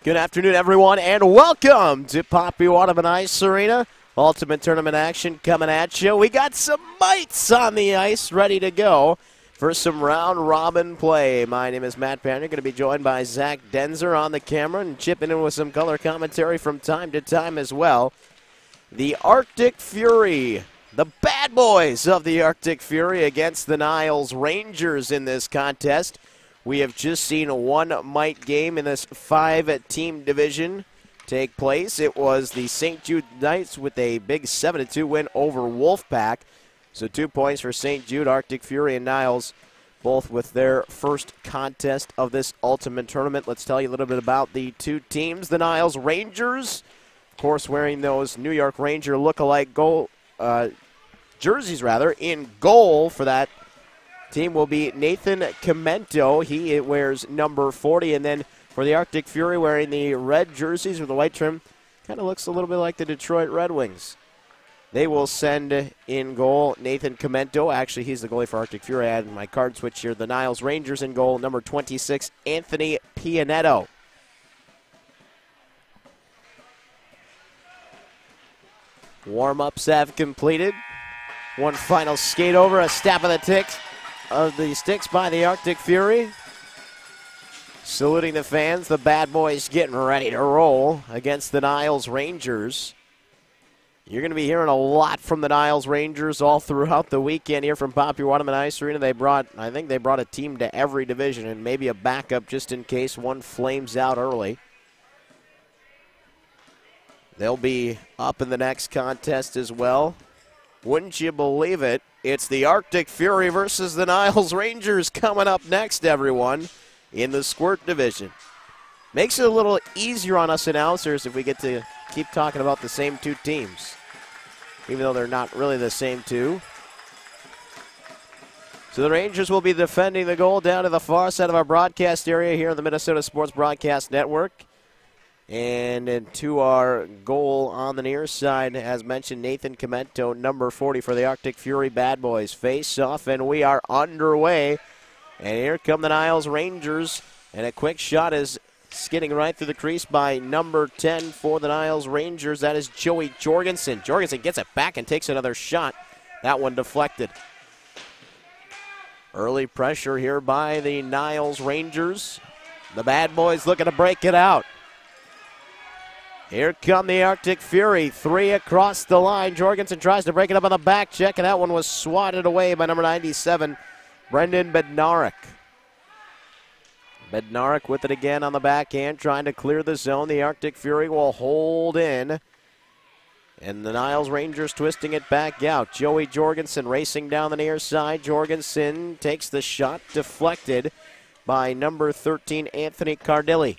Good afternoon, everyone, and welcome to Potawatomi Ice Arena. Ultimate Tournament action coming at you. We got some mites on the ice ready to go for some round-robin play. My name is Matt Banner. Going to be joined by Zach Denzer on the camera and chipping in with some color commentary from time to time as well. The Arctic Fury, the bad boys of the Arctic Fury against the Niles Rangers in this contest. We have just seen one mite game in this 5-team division take place. It was the St. Jude Knights with a big 7-2 win over Wolfpack. So 2 points for St. Jude, Arctic Fury, and Niles, both with their first contest of this Ultimate Tournament. Let's tell you a little bit about the two teams. The Niles Rangers, of course, wearing those New York Ranger look-alike jerseys, in goal for that team will be Nathan Comento. He wears number 40. And then for the Arctic Fury, wearing the red jerseys with the white trim, kind of looks a little bit like the Detroit Red Wings. They will send in goal Nathan Comento. Actually, he's the goalie for Arctic Fury. I had my card switch here. The Niles Rangers in goal, number 26, Anthony Pianetto. Warm-ups have completed. One final skate over, a stab of the sticks by the Arctic Fury. Saluting the fans, the bad boys getting ready to roll against the Niles Rangers. You're going to be hearing a lot from the Niles Rangers all throughout the weekend here from Potawatomi Ice Arena. I think they brought a team to every division and maybe a backup just in case one flames out early. They'll be up in the next contest as well. Wouldn't you believe it? It's the Arctic Fury versus the Niles Rangers coming up next, everyone, in the Squirt Division. Makes it a little easier on us announcers if we get to keep talking about the same two teams, even though they're not really the same two. So the Rangers will be defending the goal down to the far side of our broadcast area here on the Minnesota Sports Broadcast Network. And to our goal on the near side, as mentioned, Nathan Comento, number 40 for the Arctic Fury Bad Boys. Face off, and we are underway. And here come the Niles Rangers. And a quick shot is skidding right through the crease by number 10 for the Niles Rangers. That is Joey Jorgensen. Jorgensen gets it back and takes another shot. That one deflected. Early pressure here by the Niles Rangers. The Bad Boys looking to break it out. Here come the Arctic Fury. 3 across the line. Jorgensen tries to break it up on the back check, and that one was swatted away by number 97, Brendan Bednarik. Bednarik with it again on the backhand, trying to clear the zone. The Arctic Fury will hold in. And the Niles Rangers twisting it back out. Joey Jorgensen racing down the near side. Jorgensen takes the shot, deflected by number 13, Anthony Cardilli.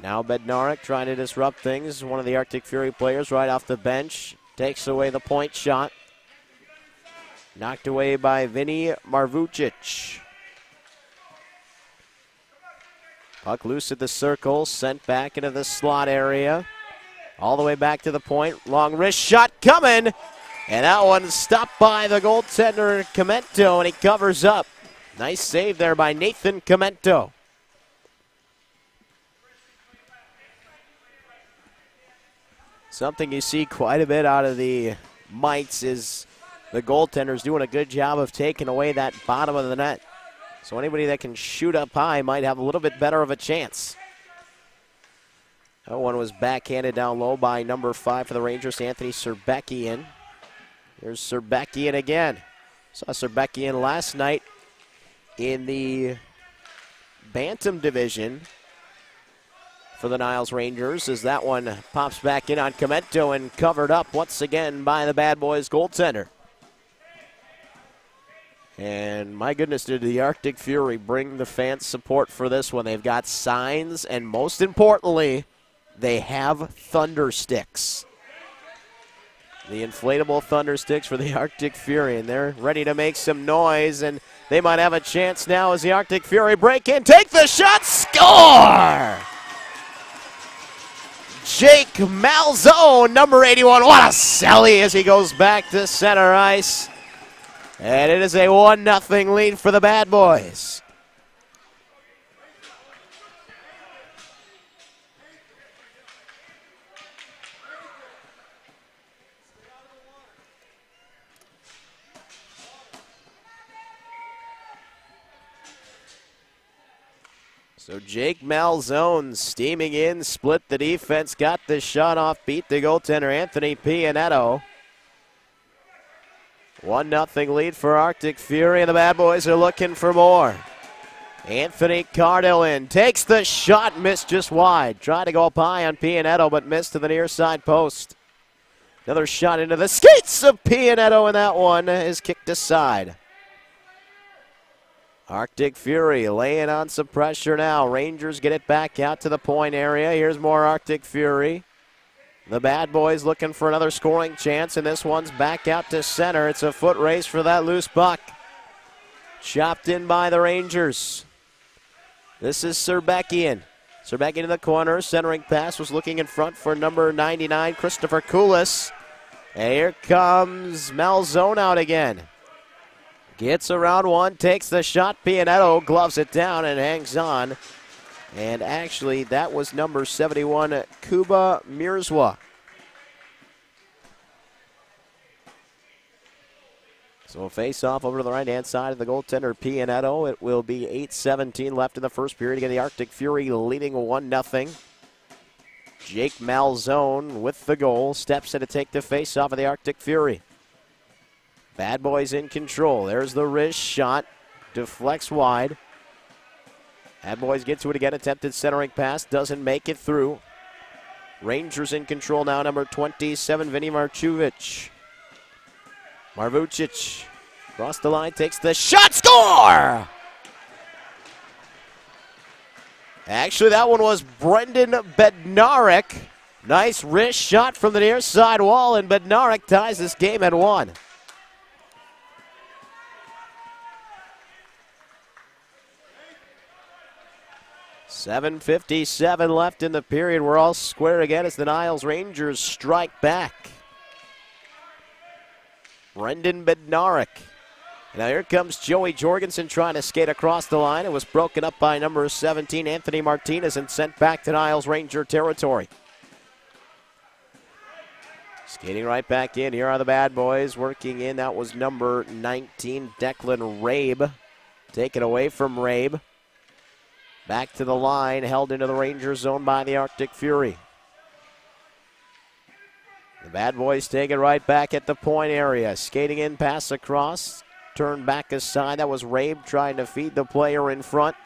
Now Bednarik trying to disrupt things. One of the Arctic Fury players right off the bench. Takes away the point shot. Knocked away by Vinny Marvucic. Puck loose at the circle. Sent back into the slot area. All the way back to the point. Long wrist shot coming. And that one stopped by the goaltender Comento, and he covers up. Nice save there by Nathan Comento. Something you see quite a bit out of the mites is the goaltenders doing a good job of taking away that bottom of the net. So anybody that can shoot up high might have a little bit better of a chance. That one was backhanded down low by number 5 for the Rangers, Anthony Serbekian. Here's Serbekian again. Saw Serbekian last night in the Bantam Division for the Niles Rangers, as that one pops back in on Comento and covered up once again by the Bad Boys goaltender. And my goodness, did the Arctic Fury bring the fans support for this one. They've got signs, and most importantly, they have thunder sticks. The inflatable thunder sticks for the Arctic Fury, and they're ready to make some noise, and they might have a chance now as the Arctic Fury break in, take the shot, score! Jake Malzone, number 81. What a sally as he goes back to center ice. And it is a 1-0 lead for the Bad Boys. So Jake Malzone steaming in, split the defense, got the shot off, beat the goaltender Anthony Pianetto. 1-0 lead for Arctic Fury, and the Bad Boys are looking for more. Anthony Cardillon takes the shot, missed just wide. Tried to go up high on Pianetto, but missed to the near side post. Another shot into the skates of Pianetto, and that one is kicked aside. Arctic Fury laying on some pressure now. Rangers get it back out to the point area. Here's more Arctic Fury. The Bad Boys looking for another scoring chance, and this one's back out to center. It's a foot race for that loose puck. Chopped in by the Rangers. This is Serbekian. Serbekian in the corner. Centering pass was looking in front for number 99, Christopher Koulis. And here comes Malzone out again. Gets around one, takes the shot. Pianetto gloves it down and hangs on. And actually, that was number 71, Kuba Mirzwa. So a face-off over to the right-hand side of the goaltender, Pianetto. It will be 8:17 left in the first period. Again, the Arctic Fury leading 1-0. Jake Malzone with the goal. Steps in to take the face-off of the Arctic Fury. Bad Boys in control. There's the wrist shot. Deflects wide. Bad Boys get to it again. Attempted centering pass. Doesn't make it through. Rangers in control now. Number 27, Vinny Marvucic. Marvucic across the line. Takes the shot. Score! Actually, that one was Brendan Bednarik. Nice wrist shot from the near side wall, and Bednarik ties this game at 1. .7:57 left in the period. We're all square again as the Niles Rangers strike back. Brendan Bednarik. Now here comes Joey Jorgensen trying to skate across the line. It was broken up by number 17, Anthony Martinez, and sent back to Niles Ranger territory. Skating right back in. Here are the Bad Boys working in. That was number 19, Declan Rabe. Taken away from Rabe. Back to the line, held into the Ranger zone by the Arctic Fury. The Bad Boys take it right back at the point area. Skating in, pass across, turned back aside. That was Rabe trying to feed the player in front.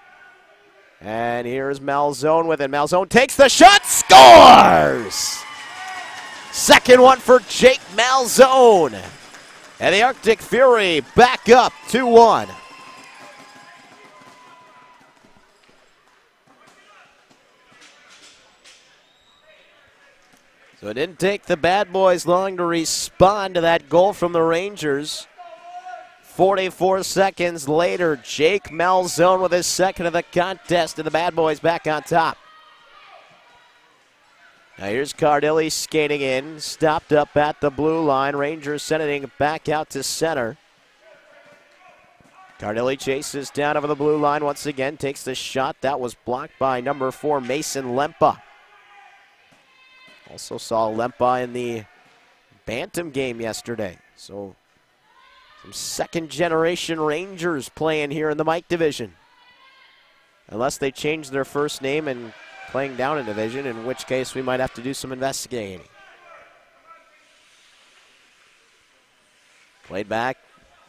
And here's Malzone with it. Malzone takes the shot, scores! Second one for Jake Malzone. And the Arctic Fury back up 2-1. So it didn't take the Bad Boys long to respond to that goal from the Rangers. 44 seconds later, Jake Malzone with his second of the contest, and the Bad Boys back on top. Now here's Cardilli skating in, stopped up at the blue line. Rangers sending it back out to center. Cardilli chases down over the blue line once again, takes the shot. That was blocked by number 4, Mason Lempa. Also saw Lempa in the Bantam game yesterday. So some second-generation Rangers playing here in the Mike division. Unless they change their first name and playing down in division, in which case we might have to do some investigating. Played back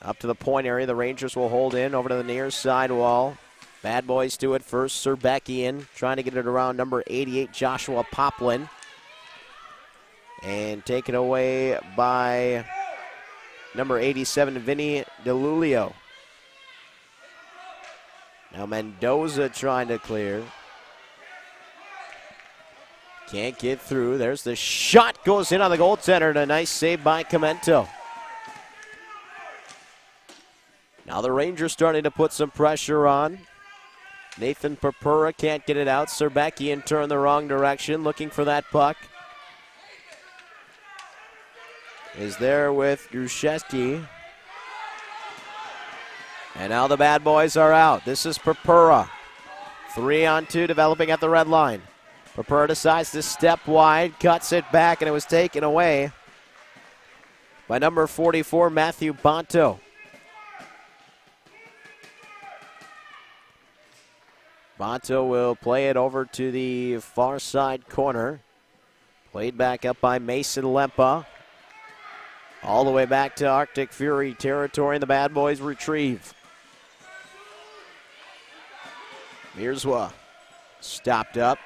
up to the point area. The Rangers will hold in over to the near side wall. Bad Boys do it first. Serbekian trying to get it around number 88, Joshua Poplin. And taken away by number 87, Vinny DeLulio. Now Mendoza trying to clear. Can't get through. There's the shot. Goes in on the goaltender, and a nice save by Comento. Now the Rangers starting to put some pressure on. Nathan Purpura can't get it out. Serbekian turned the wrong direction, looking for that puck. Is there with Gruszewski. And now the Bad Boys are out. This is Purpura. 3-on-2 developing at the red line. Purpura decides to step wide, cuts it back, and it was taken away by number 44, Matthew Bonto. Sponto will play it over to the far side corner. Played back up by Mason Lempa. All the way back to Arctic Fury territory, and the Bad Boys retrieve. Mirzwa stopped up.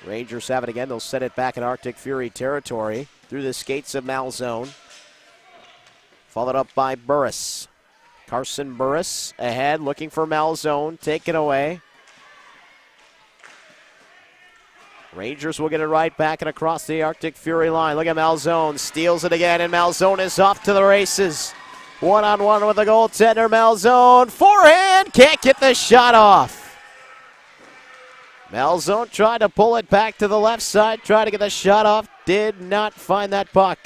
Rangers have it again. They'll set it back in Arctic Fury territory through the skates of Malzone. Followed up by Burris. Carson Burris ahead, looking for Malzone. Taken away. Rangers will get it right back and across the Arctic Fury line. Look at Malzone. Steals it again, and Malzone is off to the races. One-on-one with the goaltender, Malzone. Forehand, can't get the shot off. Malzone tried to pull it back to the left side, tried to get the shot off, did not find that puck.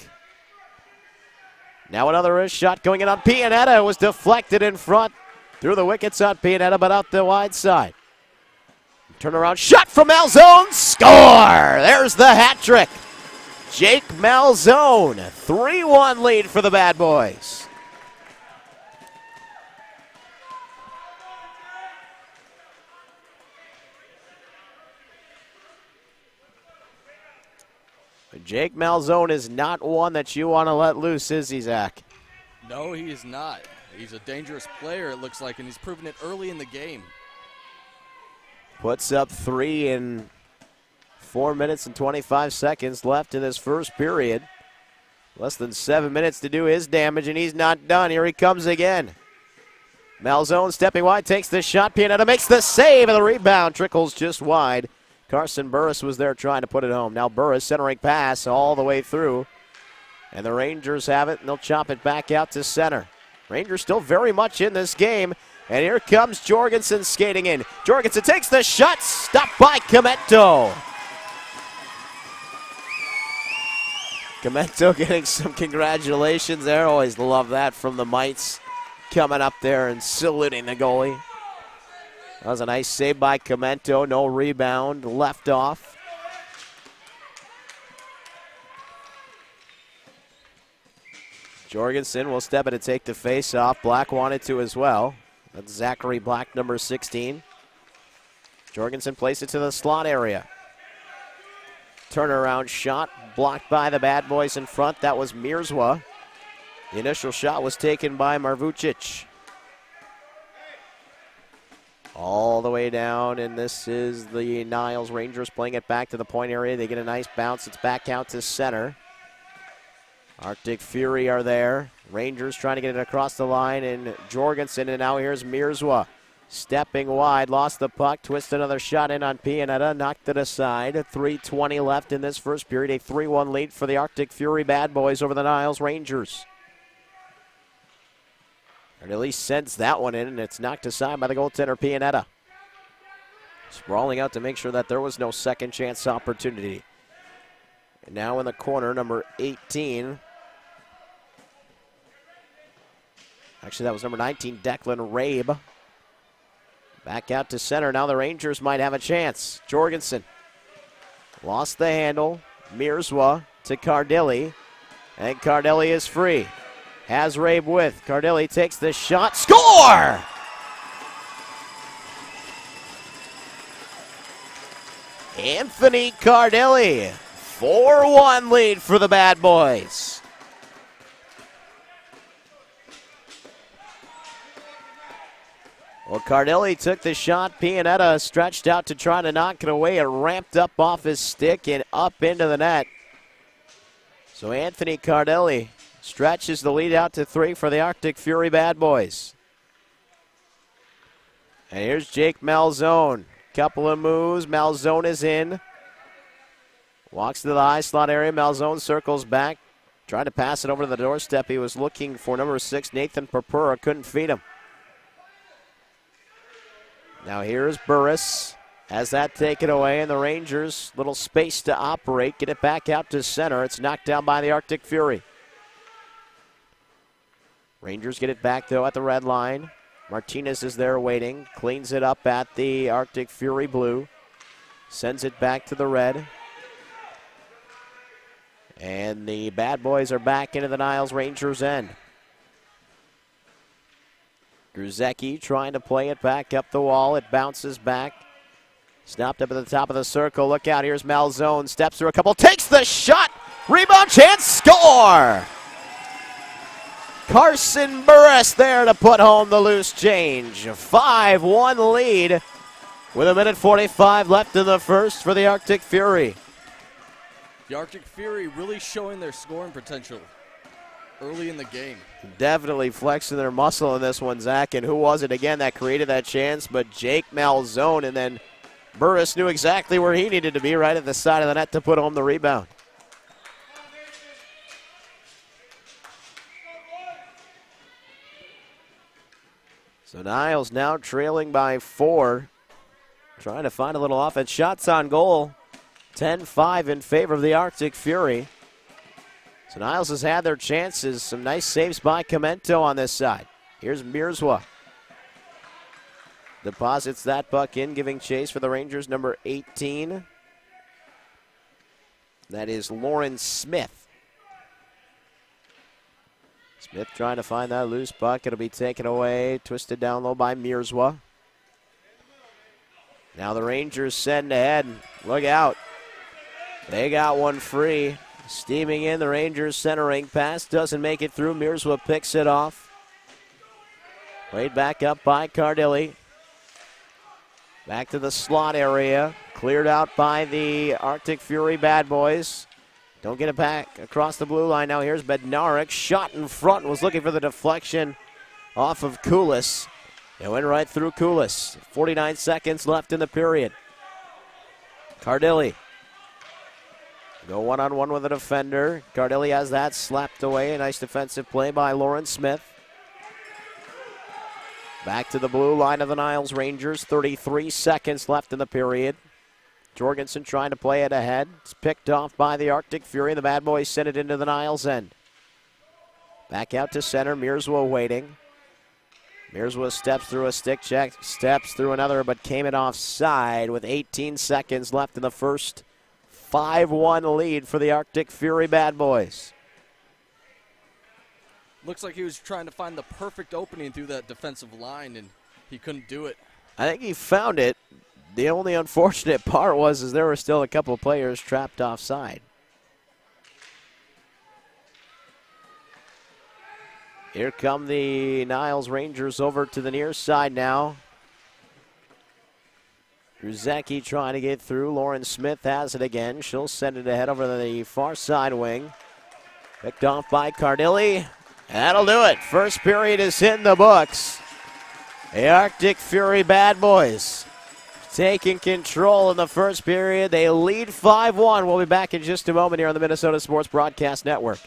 Now another wrist shot going in on Pianetta. It was deflected in front through the wickets on Pianetta, but out the wide side. Turnaround shot from Malzone. Score! There's the hat trick. Jake Malzone, 3-1 lead for the Bad Boys. Jake Malzone is not one that you want to let loose, is he, Zach? No, he is not. He's a dangerous player, it looks like, and he's proven it early in the game. Puts up 3 in 4 minutes and 25 seconds left in this first period. Less than 7 minutes to do his damage, and he's not done. Here he comes again. Malzone stepping wide, takes the shot. Pianetta makes the save, and the rebound trickles just wide. Carson Burris was there trying to put it home. Now Burris centering pass all the way through. And the Rangers have it, and they'll chop it back out to center. Rangers still very much in this game. And here comes Jorgensen skating in. Jorgensen takes the shot, stopped by Comento. Comento getting some congratulations there. Always love that from the Mites. Coming up there and saluting the goalie. That was a nice save by Comento. No rebound, left off. Jorgensen will step in to take the face off. Black wanted to as well. That's Zachary Black, number 16. Jorgensen placed it to the slot area. Turnaround shot blocked by the Bad Boys in front. That was Mirzwa. The initial shot was taken by Marvucic. All the way down, and this is the Niles Rangers playing it back to the point area. They get a nice bounce. It's back out to center. Arctic Fury are there. Rangers trying to get it across the line, and Jorgensen, and now here's Mirzwa. Stepping wide, lost the puck, twist another shot in on Pianetta, knocked it aside. 3:20 left in this first period. A 3-1 lead for the Arctic Fury Bad Boys over the Niles Rangers. Or at least sends that one in, and it's knocked aside by the goaltender Pianetta. Sprawling out to make sure that there was no second chance opportunity. And now in the corner, number 18. Actually, that was number 19, Declan Rabe. Back out to center. Now the Rangers might have a chance. Jorgensen lost the handle. Mirzwa to Cardilli. And Cardilli is free. Has Rabe with. Cardilli takes the shot. Score! Anthony Cardilli. 4-1 lead for the Bad Boys. Well, Cardilli took the shot. Pianetta stretched out to try to knock it away. It ramped up off his stick and up into the net. So Anthony Cardilli stretches the lead out to 3 for the Arctic Fury Bad Boys. And here's Jake Malzone. Couple of moves. Malzone is in. Walks to the high slot area. Malzone circles back. Tried to pass it over to the doorstep. He was looking for number 6, Nathan Purpura. Couldn't feed him. Now here's Burris. Has that taken away, and the Rangers, little space to operate. Get it back out to center. It's knocked down by the Arctic Fury. Rangers get it back, though, at the red line. Martinez is there waiting. Cleans it up at the Arctic Fury blue. Sends it back to the red. And the Bad Boys are back into the Niles Rangers' end. Gruzecki trying to play it back up the wall. It bounces back. Snapped up at the top of the circle. Look out. Here's Malzone. Steps through a couple. Takes the shot. Rebound chance. Score. Carson Burris there to put home the loose change. 5-1 lead with 1:45 left in the first for the Arctic Fury. The Arctic Fury really showing their scoring potential early in the game. Definitely flexing their muscle in this one, Zach. And who was it again that created that chance but Jake Malzone? And then Burris knew exactly where he needed to be, right at the side of the net to put home the rebound. So Niles now trailing by 4. Trying to find a little offense. Shots on goal. 10-5 in favor of the Arctic Fury. So Niles has had their chances. Some nice saves by Comento on this side. Here's Mirzwa. Deposits that puck in, giving chase for the Rangers, number 18. That is Lauren Smith. Smith trying to find that loose puck. It'll be taken away, twisted down low by Mirzwa. Now the Rangers send ahead. Look out. They got one free. Steaming in, the Rangers centering pass. Doesn't make it through. Mirzwa picks it off. Played back up by Cardilli. Back to the slot area. Cleared out by the Arctic Fury bad boys. Don't get it back across the blue line. Now here's Bednarik. Shot in front. Was looking for the deflection off of Kulis. It went right through Kulis. 49 seconds left in the period. Cardilli. Go one-on-one with a defender. Cardilli has that slapped away. A nice defensive play by Lauren Smith. Back to the blue line of the Niles Rangers. 33 seconds left in the period. Jorgensen trying to play it ahead. It's picked off by the Arctic Fury. The bad boys send it into the Niles end. Back out to center. Mirzwa waiting. Mirzwa steps through a stick check. Steps through another, but came it offside with 18 seconds left in the first. 5-1 lead for the Arctic Fury bad boys. Looks like he was trying to find the perfect opening through that defensive line, and he couldn't do it. I think he found it. The only unfortunate part was there were still a couple of players trapped offside. Here come the Niles Rangers over to the near side now. Ruzecki trying to get through. Lauren Smith has it again. She'll send it ahead over the far side wing. Picked off by Cardilli. That'll do it. First period is in the books. The Arctic Fury bad boys taking control in the first period. They lead 5-1. We'll be back in just a moment here on the Minnesota Sports Broadcast Network.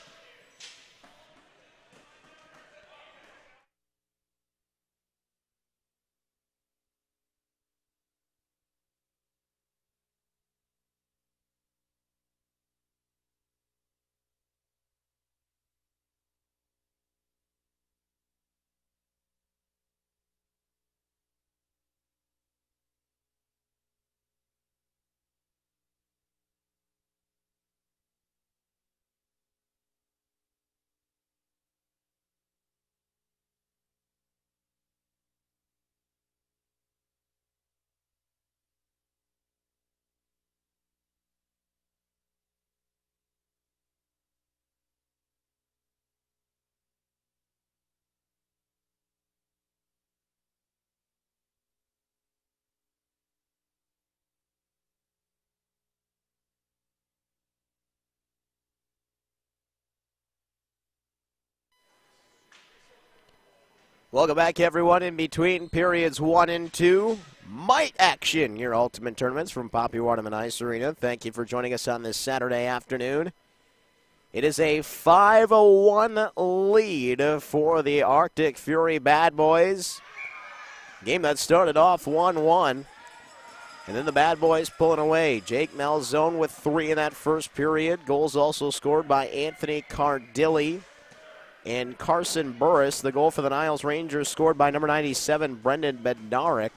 Welcome back, everyone. In between periods 1 and 2, Might action, your ultimate tournaments from Poppy Waterman Ice Arena. Thank you for joining us on this Saturday afternoon. It is a 5-1 lead for the Arctic Fury bad boys. Game that started off 1-1. And then the bad boys pulling away. Jake Malzone with 3 in that first period. Goals also scored by Anthony Cardilli and Carson Burris. The goal for the Niles Rangers scored by number 97, Brendan Bednarik.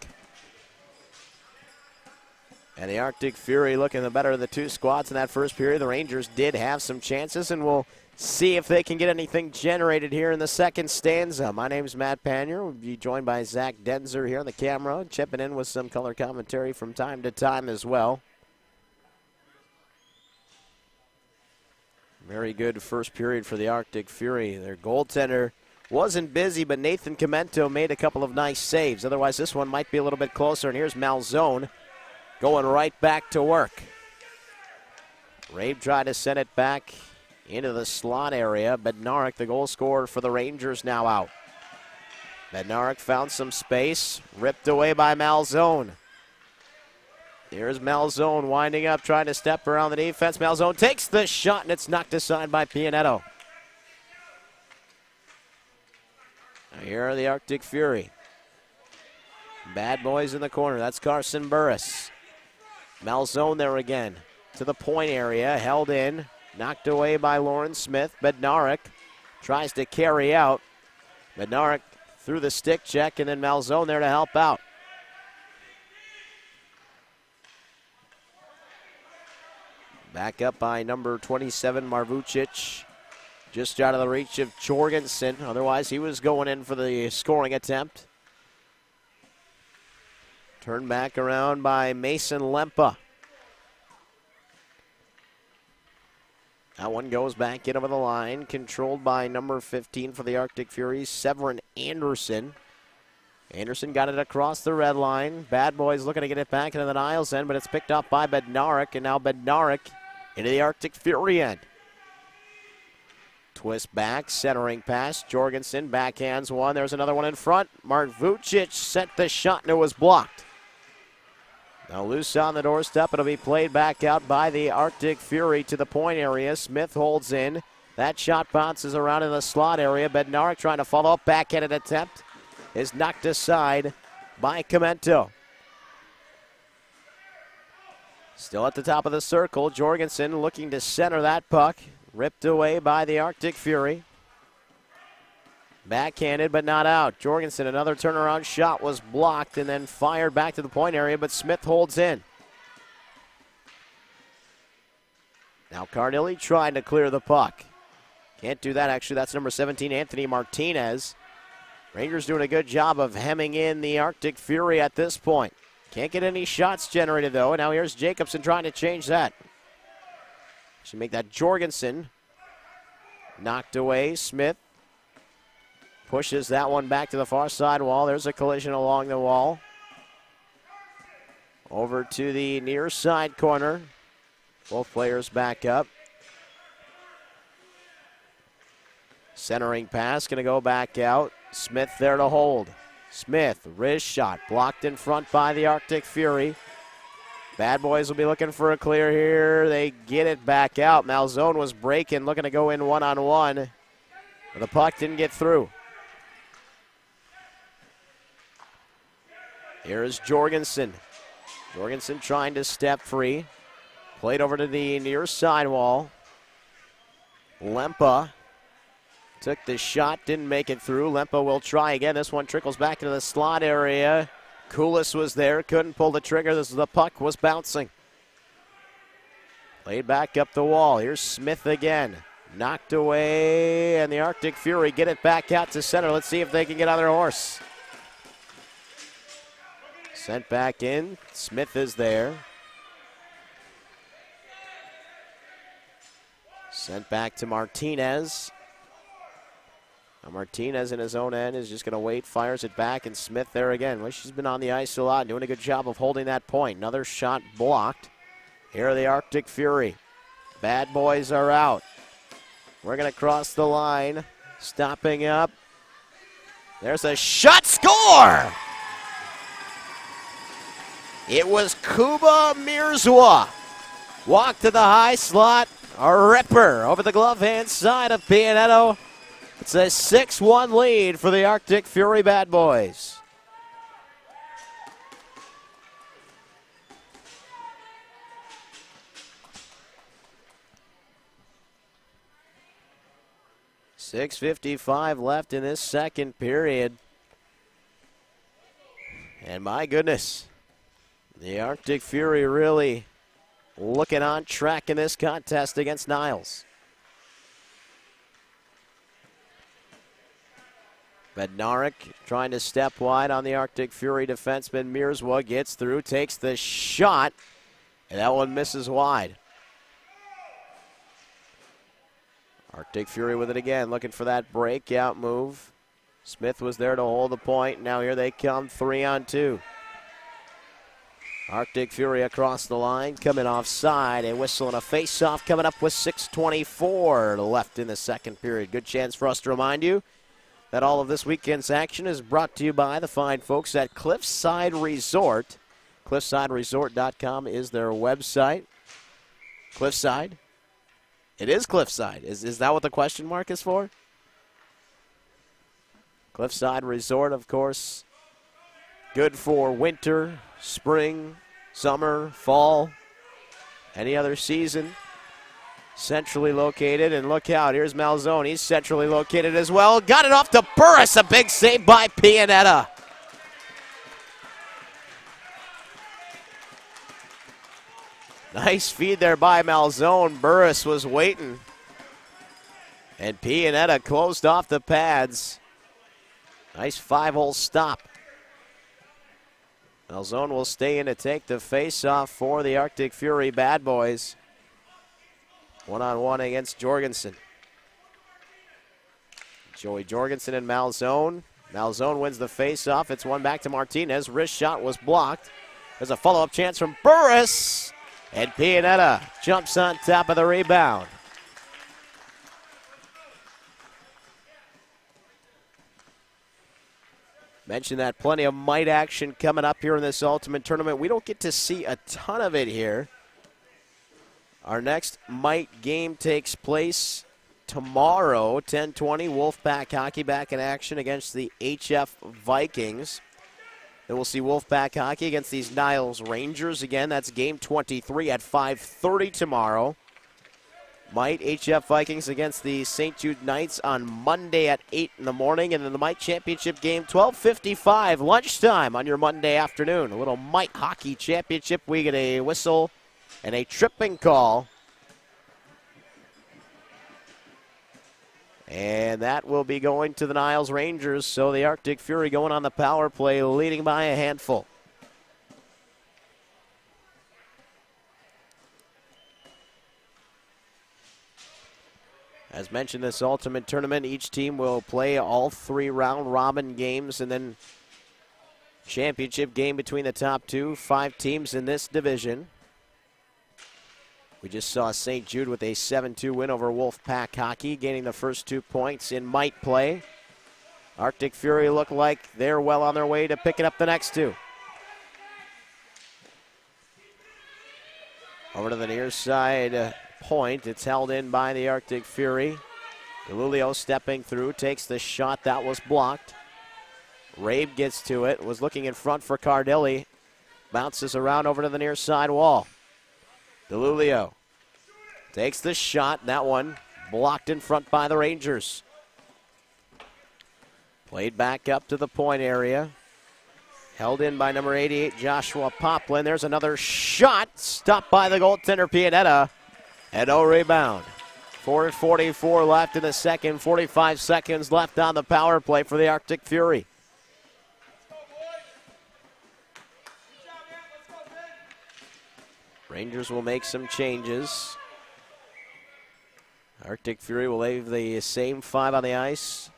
And the Arctic Fury looking the better of the two squads in that first period. The Rangers did have some chances, and we'll see if they can get anything generated here in the second stanza. My name's Matt Panier. We'll be joined by Zach Denzer here on the camera, chipping in with some color commentary from time to time as well. Very good first period for the Arctic Fury. Their goaltender wasn't busy, but Nathan Comento made a couple of nice saves. Otherwise, this one might be a little bit closer. And here's Malzone going right back to work. Rabe tried to send it back into the slot area. Bednarik, the goal scorer for the Rangers, now out. Bednarik found some space, ripped away by Malzone. Here's Malzone winding up, trying to step around the defense. Malzone takes the shot, and it's knocked aside by Pianetto. Now here are the Arctic Fury. Bad Boys in the corner. That's Carson Burris. Malzone there again to the point area, held in. Knocked away by Lauren Smith. Bednarik tries to carry out. Bednarik through the stick check, and then Malzone there to help out. Back up by number 27, Marvucic. Just out of the reach of Jorgensen. Otherwise, he was going in for the scoring attempt. Turned back around by Mason Lempa. That one goes back in over the line, controlled by number 15 for the Arctic Furies, Severin Anderson. Anderson got it across the red line. Bad Boys looking to get it back into the Niles end, but it's picked up by Bednarik, and now Bednarik into the Arctic Fury end. Twist back, centering pass. Jorgensen backhands one. There's another one in front. Mark Vucic sent the shot, and it was blocked. Now loose on the doorstep. It'll be played back out by the Arctic Fury to the point area. Smith holds in. That shot bounces around in the slot area. Bednarik trying to follow up. Backhanded attempt is knocked aside by Comento. Still at the top of the circle. Jorgensen looking to center that puck. Ripped away by the Arctic Fury. Backhanded but not out. Jorgensen, another turnaround shot was blocked and then fired back to the point area, but Smith holds in. Now Carnilli trying to clear the puck. Can't do that, actually. That's number 17, Anthony Martinez. Rangers doing a good job of hemming in the Arctic Fury at this point. Can't get any shots generated, though. And now here's Jacobson trying to change that. Should make that Jorgensen. Knocked away. Smith pushes that one back to the far side wall. There's a collision along the wall. Over to the near side corner. Both players back up. Centering pass, going to go back out. Smith there to hold. Smith, wrist shot, blocked in front by the Arctic Fury. Bad Boys will be looking for a clear here. They get it back out. Malzone was breaking, looking to go in one-on-one. But the puck didn't get through. Here is Jorgensen. Jorgensen trying to step free. Played over to the near sidewall. Lempa took the shot, didn't make it through. Lempa will try again. This one trickles back into the slot area. Koulis was there, couldn't pull the trigger. The puck was bouncing. Played back up the wall. Here's Smith again. Knocked away, and the Arctic Fury get it back out to center. Let's see if they can get on their horse. Sent back in. Smith is there. Sent back to Martinez. Now Martinez in his own end is just going to wait, fires it back, and Smith there again. Well, she's been on the ice a lot, doing a good job of holding that point. Another shot blocked. Here are the Arctic Fury. Bad Boys are out. We're going to cross the line. Stopping up. There's a shot, score! It was Kuba Mirzwa. Walk to the high slot. A ripper over the glove hand side of Pianetto. It's a 6-1 lead for the Arctic Fury Bad Boys. .6:55 left in this second period. And my goodness, the Arctic Fury really looking on track in this contest against Niles. Bednarik trying to step wide on the Arctic Fury defenseman. Mierswa gets through, takes the shot, and that one misses wide. Arctic Fury with it again, looking for that breakout move. Smith was there to hold the point. Now here they come, 3-on-2. Arctic Fury across the line, coming offside. A whistle and a face-off coming up with 6:24 left in the second period. Good chance for us to remind you that all of this weekend's action is brought to you by the fine folks at Cliffside Resort. CliffsideResort.com is their website. Cliffside? It is Cliffside. Is that what the question mark is for? Cliffside Resort, of course, good for winter, spring, summer, fall, any other season. Centrally located, and look out, here's Malzone. He's centrally located as well. Got it off to Burris, a big save by Pianetta. Nice feed there by Malzone. Burris was waiting, and Pianetta closed off the pads. Nice 5-hole stop. Malzone will stay in to take the face-off for the Arctic Fury Bad Boys. One-on-one against Jorgensen. Joey Jorgensen and Malzone. Malzone wins the face-off. It's one back to Martinez. Wrist shot was blocked. There's a follow-up chance from Burris. And Pianetta jumps on top of the rebound. Mentioned that plenty of might action coming up here in this Ultimate Tournament. We don't get to see a ton of it here. Our next might game takes place tomorrow, 10:20. Wolfpack hockey back in action against the HF Vikings. Then we'll see Wolfpack hockey against these Niles Rangers again. That's game 23 at 5:30 tomorrow. Might HF Vikings against the St. Jude Knights on Monday at 8 in the morning. And then the Might Championship game, 12:55, lunchtime on your Monday afternoon. A little Might Hockey Championship. We get a whistle and a tripping call. And that will be going to the Niles Rangers. So the Arctic Fury going on the power play, leading by a handful. As mentioned, this Ultimate Tournament, each team will play all 3 round-robin games and then championship game between the top 2. 5 teams in this division. We just saw St. Jude with a 7-2 win over Wolfpack hockey, gaining the first 2 points in might play. Arctic Fury look like they're well on their way to picking up the next 2. Over to the near side point. It's held in by the Arctic Fury. DeLulio stepping through, takes the shot. That was blocked. Rabe gets to it, was looking in front for Cardilli. Bounces around over to the near side wall. DeLulio takes the shot. That one blocked in front by the Rangers. Played back up to the point area. Held in by number 88, Joshua Poplin. There's another shot. Stopped by the goaltender, Pianetta. And no rebound. 4:44 left in the second. 45 seconds left on the power play for the Arctic Fury. Rangers will make some changes. Arctic Fury will leave the same 5 on the ice.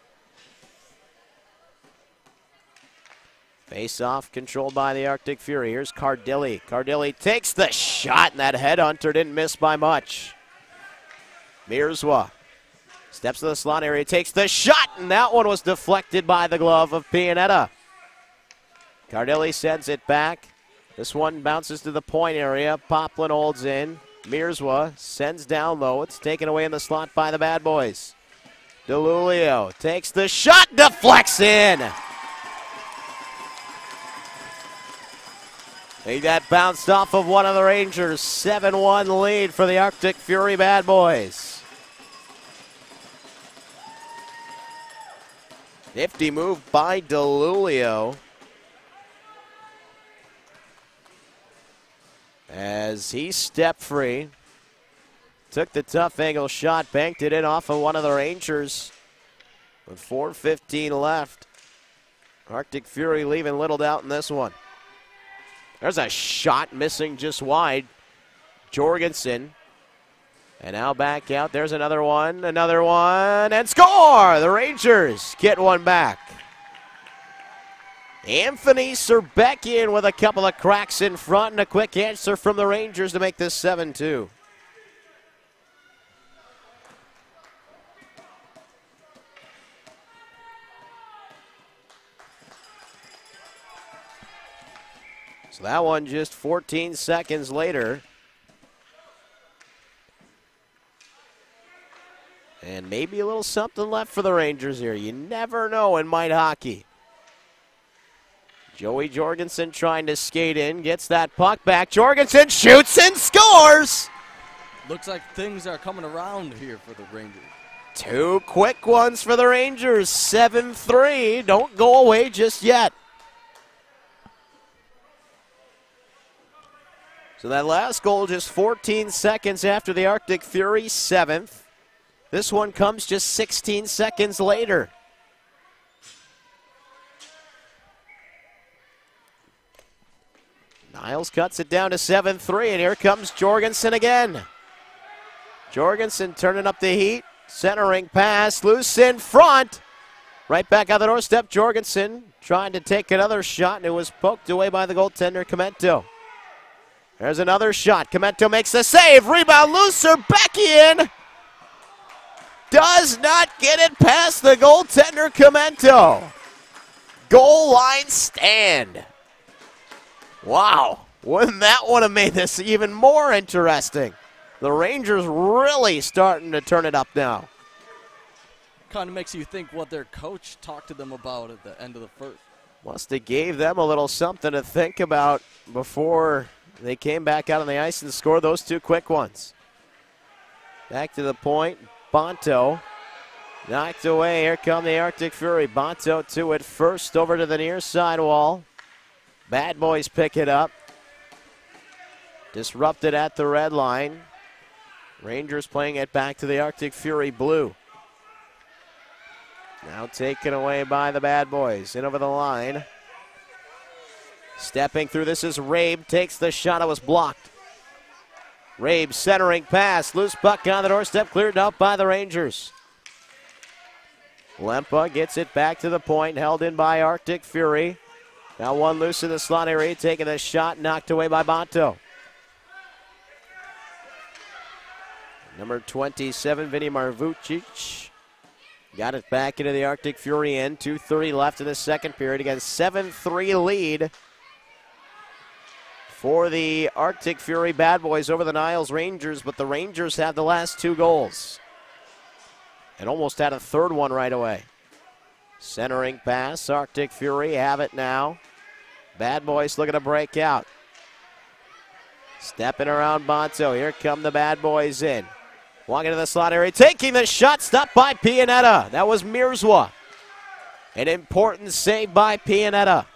Face-off controlled by the Arctic Fury. Here's Cardilli. Cardilli takes the shot, and that headhunter didn't miss by much. Mierswa steps to the slot area, takes the shot, and that one was deflected by the glove of Pianetta. Cardilli sends it back. This one bounces to the point area. Poplin holds in. Mierswa sends down low. It's taken away in the slot by the Bad Boys. DeLulio takes the shot, deflects in. He got bounced off of one of the Rangers. 7-1 lead for the Arctic Fury Bad Boys. Nifty move by DeLulio. As he stepped free. Took the tough angle shot, banked it in off of one of the Rangers. With 4:15 left. Arctic Fury leaving little doubt in this one. There's a shot missing just wide. Jorgensen. And now back out. There's another one, and score! The Rangers get one back. Anthony Serbekian with a couple of cracks in front and a quick answer from the Rangers to make this 7-2. So that one just 14 seconds later. And maybe a little something left for the Rangers here. You never know in mite hockey. Joey Jorgensen trying to skate in, gets that puck back. Jorgensen shoots and scores! Looks like things are coming around here for the Rangers. Two quick ones for the Rangers, 7-3. Don't go away just yet. So that last goal just 14 seconds after the Arctic Fury 7th. This one comes just 16 seconds later. Niles cuts it down to 7-3, and here comes Jorgensen again. Jorgensen turning up the heat, centering pass, loose in front. Right back on the doorstep, Jorgensen trying to take another shot, and it was poked away by the goaltender, Comento. There's another shot. Comento makes the save. Rebound loose. Serbekian does not get it past the goaltender, Comento. Goal line stand. Wow. Wouldn't that one have made this even more interesting? The Rangers really starting to turn it up now. Kind of makes you think what their coach talked to them about at the end of the first. Must have gave them a little something to think about before they came back out on the ice and scored those two quick ones. Back to the point. Bonto knocked away. Here come the Arctic Fury. Bonto to it first over to the near side wall. Bad Boys pick it up. Disrupted at the red line. Rangers playing it back to the Arctic Fury blue. Now taken away by the Bad Boys. In over the line. Stepping through, this is Rabe. Takes the shot. It was blocked. Rabe centering pass. Loose puck on the doorstep. Cleared up by the Rangers. Lempa gets it back to the point. Held in by Arctic Fury. Now one loose in the slot area. Taking the shot. Knocked away by Bonto. Number 27, Vinny Marvucic. Got it back into the Arctic Fury end. 2:30 left in the second period. Again, 7-3 lead for the Arctic Fury Bad Boys over the Niles Rangers, but the Rangers have the last two goals and almost had a third one right away. Centering pass, Arctic Fury have it now. Bad Boys looking to break out. Stepping around Bonto. Here come the Bad Boys in. Walking to the slot area, taking the shot, stopped by Pianetta. That was Mirzwa. An important save by Pianetta.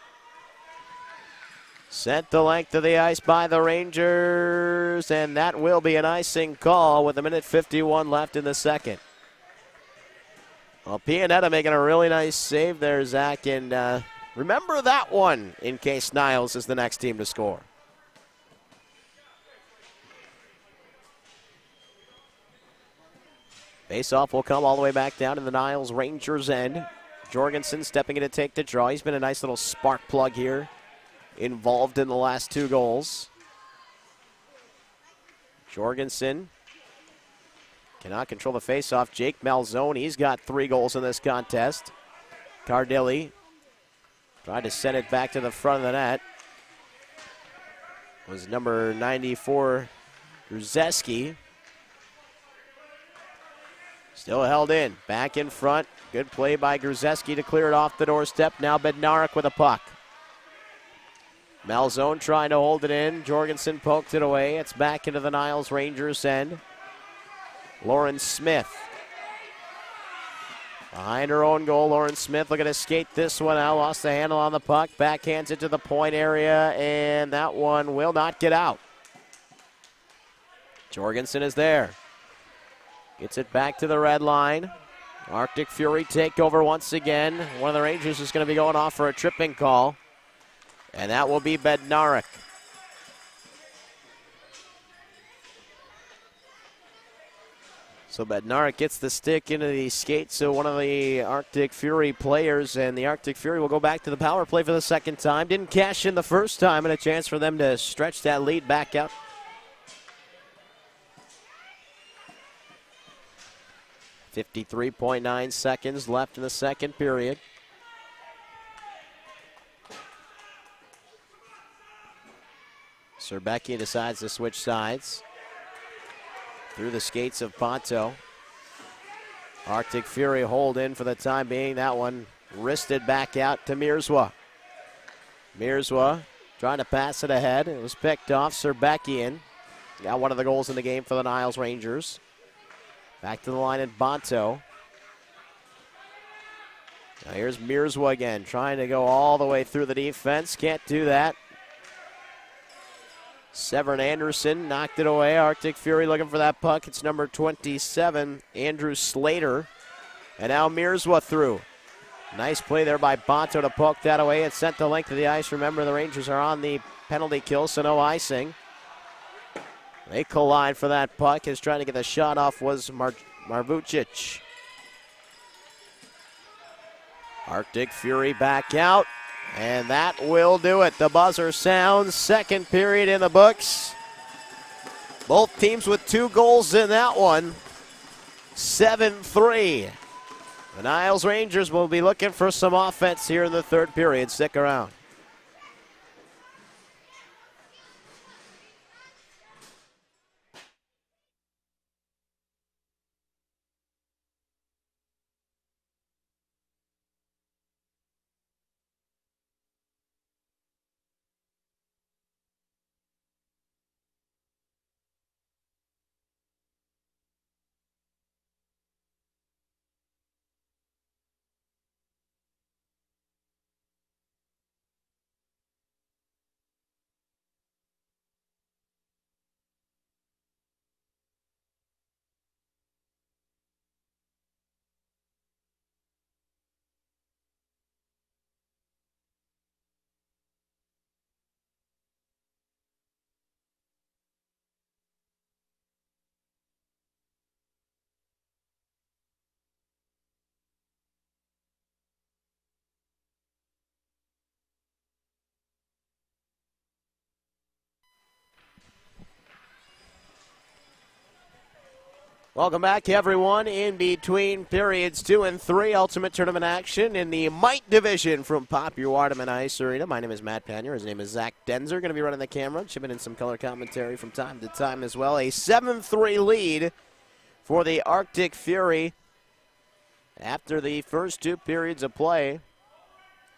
Sent the length of the ice by the Rangers, and that will be an icing call with 1:51 left in the second. Well, Pianetta making a really nice save there, Zach, and remember that one in case Niles is the next team to score. Faceoff will come all the way back down to the Niles Rangers end. Jorgensen stepping in to take the draw. He's been a nice little spark plug here, involved in the last two goals. Jorgensen cannot control the faceoff. Jake Malzone, he's got 3 goals in this contest. Cardilli tried to send it back to the front of the net. Was number 94, Grzeski. Still held in. Back in front. Good play by Grzeski to clear it off the doorstep. Now Bednarik with a puck. Malzone trying to hold it in. Jorgensen poked it away. It's back into the Niles Rangers end. Lauren Smith. Behind her own goal, Lauren Smith looking to skate this one out. Lost the handle on the puck. Backhands it to the point area, and that one will not get out. Jorgensen is there. Gets it back to the red line. Arctic Fury take over once again. One of the Rangers is going to be going off for a tripping call, and that will be Bednarik. So Bednarik gets the stick into the skates of one of the Arctic Fury players, and the Arctic Fury will go back to the power play for the second time. Didn't cash in the first time, and a chance for them to stretch that lead back out. 53.9 seconds left in the second period. Serbecki decides to switch sides. Through the skates of Ponto. Arctic Fury hold in for the time being. That one wristed back out to Mirzwa. Mirzwa trying to pass it ahead. It was picked off. Serbecki in. Got one of the goals in the game for the Niles Rangers. Back to the line at Bonto. Now here's Mirzwa again, trying to go all the way through the defense. Can't do that. Severn Anderson knocked it away. Arctic Fury looking for that puck. It's number 27, Andrew Slater. And now Mirzwa through. Nice play there by Bonto to poke that away. It sent the length of the ice. Remember, the Rangers are on the penalty kill, so no icing. They collide for that puck. As trying to get the shot off was Marvucic. Arctic Fury back out. And that will do it. The buzzer sounds. Second period in the books. Both teams with 2 goals in that one. 7-3. The Niles Rangers will be looking for some offense here in the third period. Stick around. Welcome back, everyone. In between periods 2 and 3, Ultimate Tournament action in the Mite Division from Popular Waterman Ice Arena. My name is Matt Panier. His name is Zach Denzer. Going to be running the camera, chipping in some color commentary from time to time as well. A 7-3 lead for the Arctic Fury. After the first 2 periods of play,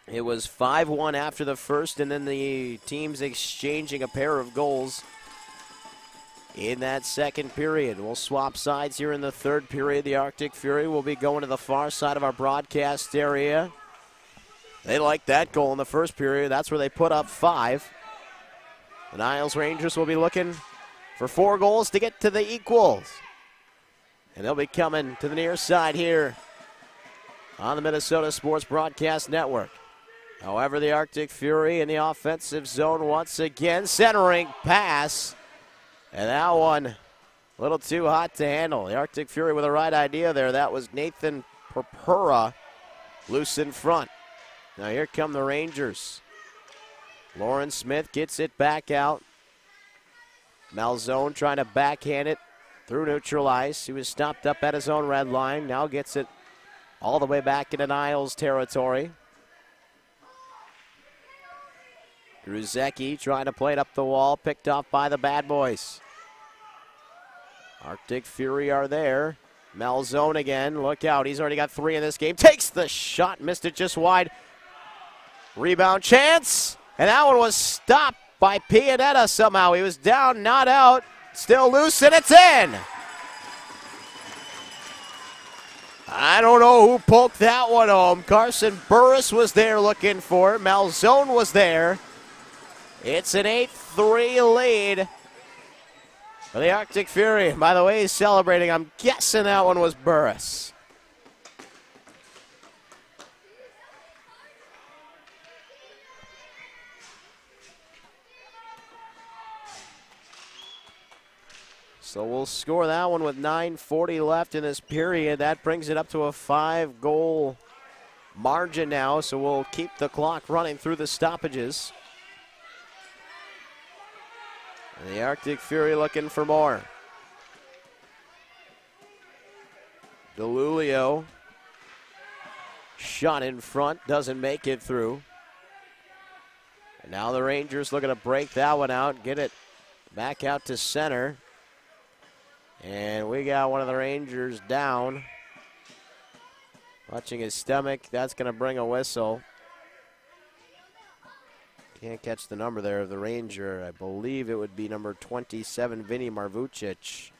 it was 5-1 after the first, and then the teams exchanging a pair of goals in that second period. We'll swap sides here in the third period. The Arctic Fury will be going to the far side of our broadcast area. They liked that goal in the first period. That's where they put up 5. The Niles Rangers will be looking for 4 goals to get to the equals. And they'll be coming to the near side here on the Minnesota Sports Broadcast Network. However, the Arctic Fury in the offensive zone once again. Centering pass. And that one, a little too hot to handle. The Arctic Fury with the right idea there. That was Nathan Purpura loose in front. Now here come the Rangers. Lauren Smith gets it back out. Malzone trying to backhand it through neutral ice. He was stopped up at his own red line. Now gets it all the way back into Niles territory. Gruzecki trying to play it up the wall. Picked off by the Bad Boys. Arctic Fury are there. Malzone again. Look out. He's already got 3 in this game. Takes the shot. Missed it just wide. Rebound chance. And that one was stopped by Pianetta somehow. He was down, not out. Still loose, and it's in. I don't know who poked that one home. Carson Burris was there looking for it. Malzone was there. It's an 8-3 lead for the Arctic Fury. By the way, he's celebrating. I'm guessing that one was Burris. So we'll score that one with 9:40 left in this period. That brings it up to a 5-goal margin now, so we'll keep the clock running through the stoppages. And the Arctic Fury looking for more. DeLulio, shot in front, doesn't make it through. And now the Rangers looking to break that one out, get it back out to center. And we got one of the Rangers down. Watching his stomach, that's going to bring a whistle. Can't catch the number there of the Ranger. I believe it would be number 27, Vinny Marvucic.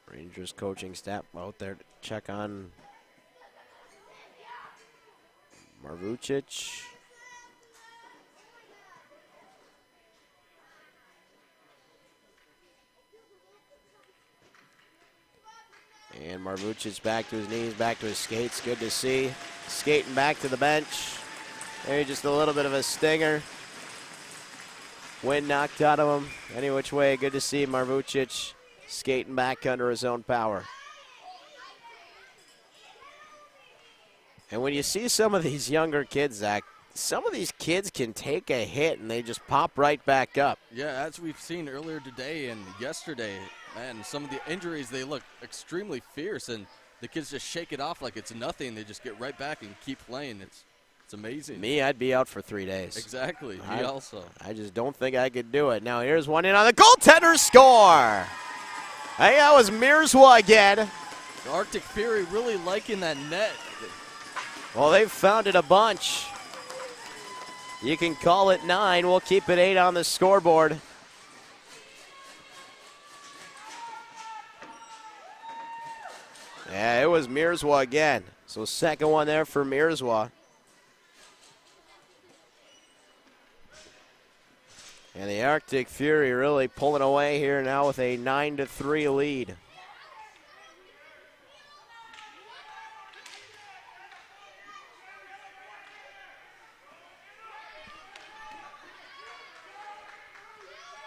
Rangers coaching staff out there to check on Marvucic. And Marvucic back to his knees, back to his skates. Good to see. Skating back to the bench. Maybe just a little bit of a stinger. Wind knocked out of him. Any which way, good to see Marvucic skating back under his own power. And when you see some of these younger kids, Zach, some of these kids can take a hit and they just pop right back up. Yeah, as we've seen earlier today and yesterday, man, some of the injuries, they look extremely fierce, and the kids just shake it off like it's nothing. They just get right back and keep playing. It's amazing. Me, I'd be out for 3 days. Exactly. Me also. I just don't think I could do it. Now here's one in on the goaltender score. Hey, that was Mirzwa again. The Arctic Fury really liking that net. Well, they've found it a bunch. You can call it 9. We'll keep it 8 on the scoreboard. Yeah, it was Mirzwa again. So second one there for Mirzwa. And the Arctic Fury really pulling away here now with a 9-3 lead.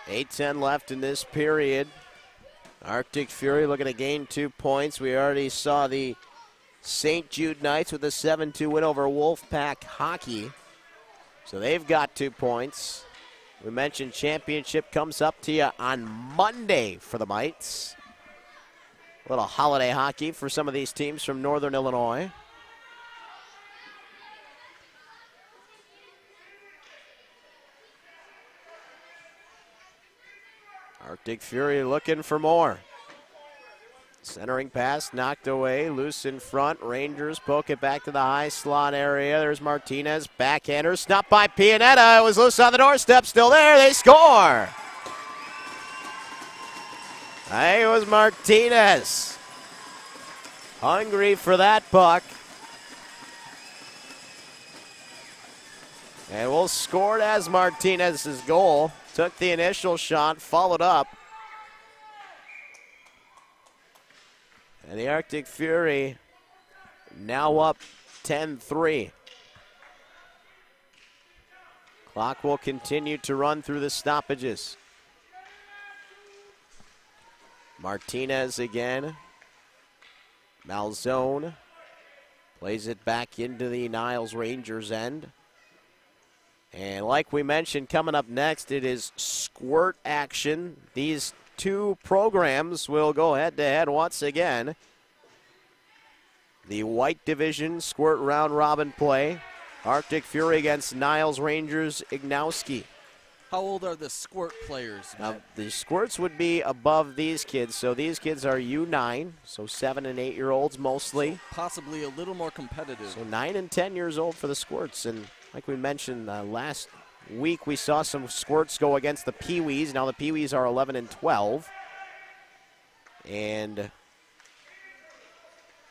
.8:10 left in this period. Arctic Fury looking to gain 2 points. We already saw the St. Jude Knights with a 7-2 win over Wolfpack Hockey. So they've got 2 points. We mentioned championship comes up to you on Monday for the Mites. A little holiday hockey for some of these teams from Northern Illinois. Arctic Fury looking for more. Centering pass knocked away, loose in front. Rangers poke it back to the high slot area. There's Martinez, backhander, stopped by Pianetta. It was loose on the doorstep, still there. They score. It was Martinez. Hungry for that puck. And we'll score it as Martinez's goal. Took the initial shot, followed up. And the Arctic Fury now up 10-3. Clock will continue to run through the stoppages. Martinez again. Malzone plays it back into the Niles Rangers end. And like we mentioned, coming up next, it is squirt action. These 2 programs will go head-to-head once again. The White Division squirt round robin play. Arctic Fury against Niles Rangers Ignowski. How old are the squirt players? Now, the squirts would be above these kids. So these kids are U9, so 7 and 8-year-olds mostly. So possibly a little more competitive. So 9 and 10 years old for the squirts. And like we mentioned last week, we saw some squirts go against the Pee-wees. Now the Pee-wees are 11 and 12. And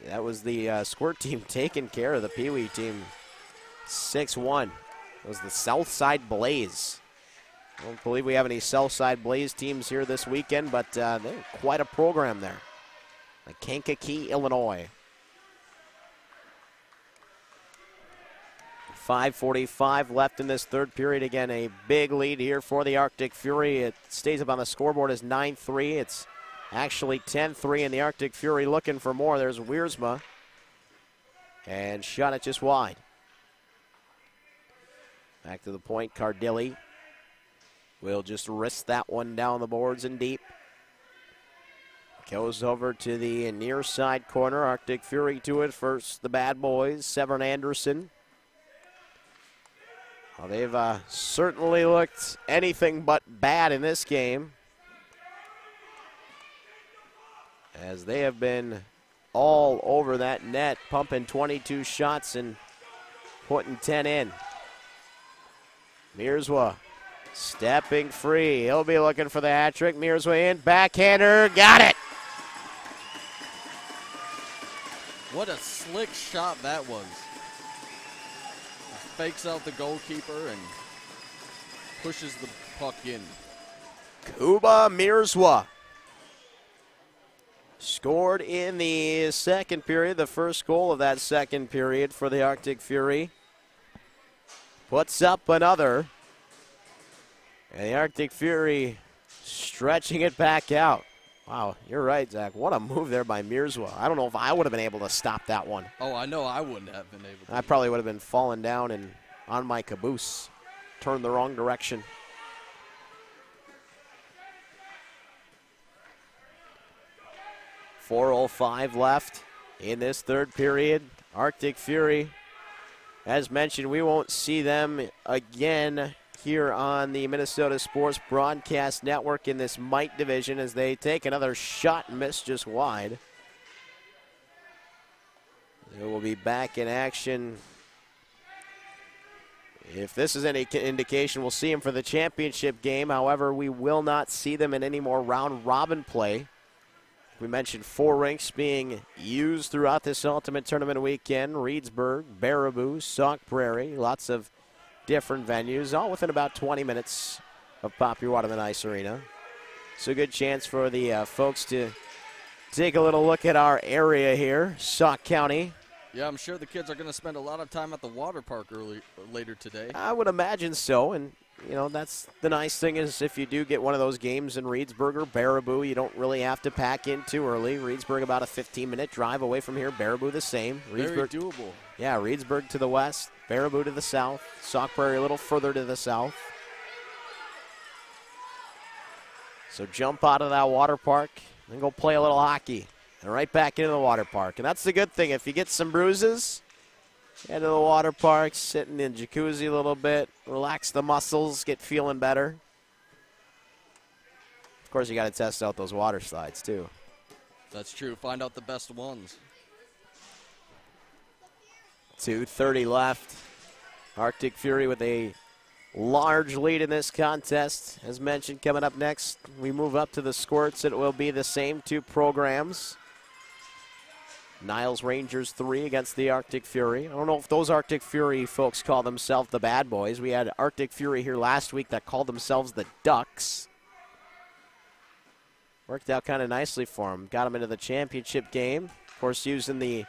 that was the squirt team taking care of the Pee-wee team 6-1. It was the Southside Blaze. I don't believe we have any Southside Blaze teams here this weekend, but they're quite a program there. Like Kankakee, Illinois. 5:45 left in this third period. Again, a big lead here for the Arctic Fury. It stays up on the scoreboard as 9-3. It's actually 10-3, and the Arctic Fury looking for more. There's Wiersma, and shot it just wide. Back to the point, Cardilli will just wrist that one down the boards and deep. Goes over to the near side corner. Arctic Fury to it first. The Bad Boys, Severn Anderson. Well, they've certainly looked anything but bad in this game, as they have been all over that net, pumping 22 shots and putting 10 in. Mierswa stepping free. He'll be looking for the hat trick. Mierswa in, backhander, got it! What a slick shot that was. Fakes out the goalkeeper and pushes the puck in. Kuba Mierswa scored in the second period, the first goal of that second period for the Arctic Fury. Puts up another. And the Arctic Fury stretching it back out. Wow, you're right, Zach. What a move there by Mierswa. I don't know if I would have been able to stop that one. Oh, I know I wouldn't have been able to. I probably would have been falling down and on my caboose. Turned the wrong direction. .405 left in this third period. Arctic Fury, as mentioned, we won't see them again here on the Minnesota Sports Broadcast Network in this Mite division, as they take another shot and miss just wide. They will be back in action. If this is any indication, we'll see them for the championship game. However, we will not see them in any more round-robin play. We mentioned 4 rinks being used throughout this Ultimate Tournament weekend. Reedsburg, Baraboo, Sauk Prairie, lots of different venues, all within about 20 minutes of Poppy Waterman Ice Arena. So a good chance for the folks to take a little look at our area here, Sauk County. Yeah, I'm sure the kids are going to spend a lot of time at the water park later today. I would imagine so, and you know, that's the nice thing is if you do get one of those games in Reedsburg or Baraboo, you don't really have to pack in too early. Reedsburg about a 15-minute drive away from here. Baraboo the same. Very doable. Yeah, Reedsburg to the west, Baraboo to the south, Sauk Prairie a little further to the south. So jump out of that water park and go play a little hockey and right back into the water park. And that's the good thing. If you get some bruises, head to the water park, sit in the jacuzzi a little bit, relax the muscles, get feeling better. Of course, you got to test out those water slides, too. That's true. Find out the best ones. 2:30 left. Arctic Fury with a large lead in this contest. As mentioned, coming up next, we move up to the squirts. It will be the same 2 programs. Niles Rangers 3 against the Arctic Fury. I don't know if those Arctic Fury folks call themselves the Bad Boys. We had Arctic Fury here last week that called themselves the Ducks. Worked out kind of nicely for them. Got them into the championship game. Of course, using the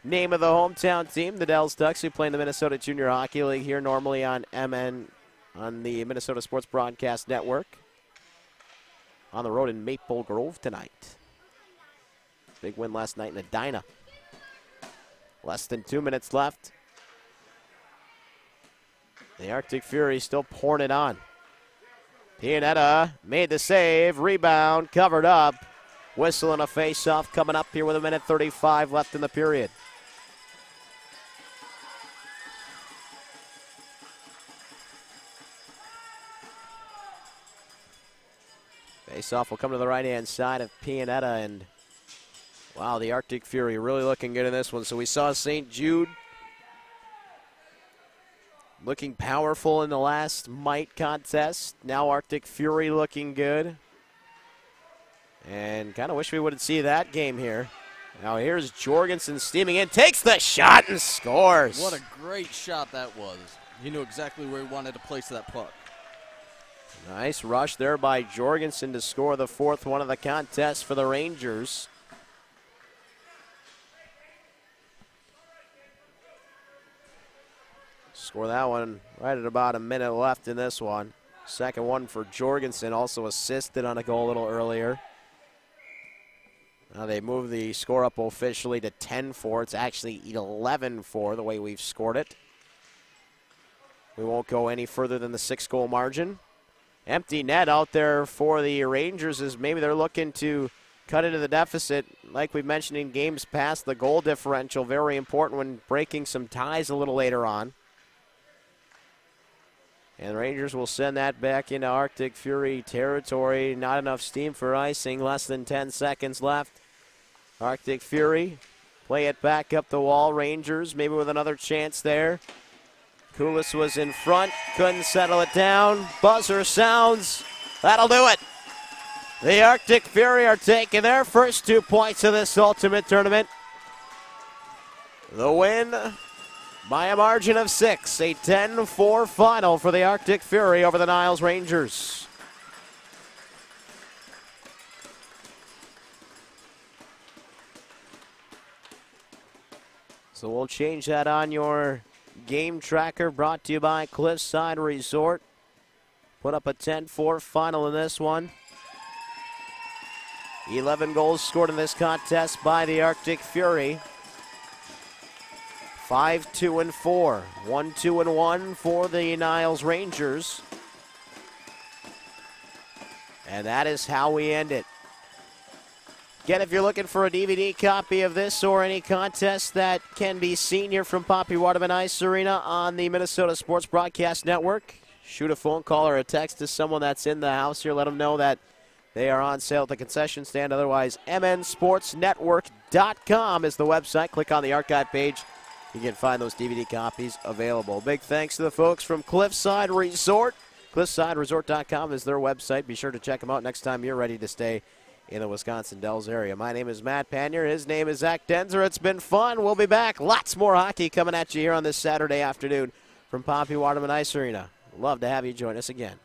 name of the hometown team, the Dells Ducks, who play in the Minnesota Junior Hockey League here normally on MN, on the Minnesota Sports Broadcast Network. On the road in Maple Grove tonight. Big win last night in Edina. Less than 2 minutes left. The Arctic Fury still pouring it on. Pianetta made the save. Rebound covered up. Whistle and a face-off coming up here with 1:35 left in the period. Face-off will come to the right-hand side of Pianetta, and wow, the Arctic Fury really looking good in this one. So we saw St. Jude looking powerful in the last Mite contest. Now Arctic Fury looking good. And kind of wish we would see that game here. Now here's Jorgensen steaming in, takes the shot and scores. What a great shot that was. He knew exactly where he wanted to place that puck. Nice rush there by Jorgensen to score the 4th one of the contest for the Rangers. Score that one right at about a minute left in this one. Second one for Jorgensen, also assisted on a goal a little earlier. Now they move the score up officially to 10-4. It's actually 11-4 the way we've scored it. We won't go any further than the 6-goal margin. Empty net out there for the Rangers as maybe they're looking to cut into the deficit. Like we mentioned in games past, the goal differential, very important when breaking some ties a little later on. And the Rangers will send that back into Arctic Fury territory. Not enough steam for icing, less than 10 seconds left. Arctic Fury play it back up the wall. Rangers maybe with another chance there. Koulis was in front, couldn't settle it down. Buzzer sounds, that'll do it. The Arctic Fury are taking their first 2 points of this Ultimate Tournament. The win by a margin of 6, a 10-4 final for the Arctic Fury over the Niles Rangers. So we'll change that on your game tracker, brought to you by Cliffside Resort. Put up a 10-4 final in this one. 11 goals scored in this contest by the Arctic Fury. 5-2-4, 1-2-1 for the Niles Rangers. And that is how we end it. Again, if you're looking for a DVD copy of this or any contest that can be seen here from Poppy Waterman Ice Arena on the Minnesota Sports Broadcast Network, shoot a phone call or a text to someone that's in the house here. Let them know that they are on sale at the concession stand. Otherwise, mnsportsnetwork.com is the website. Click on the archive page. You can find those DVD copies available. Big thanks to the folks from Cliffside Resort. CliffsideResort.com is their website. Be sure to check them out next time you're ready to stay in the Wisconsin Dells area. My name is Matt Panier. His name is Zach Denzer. It's been fun. We'll be back. Lots more hockey coming at you here on this Saturday afternoon from Poppy Waterman Ice Arena. Love to have you join us again.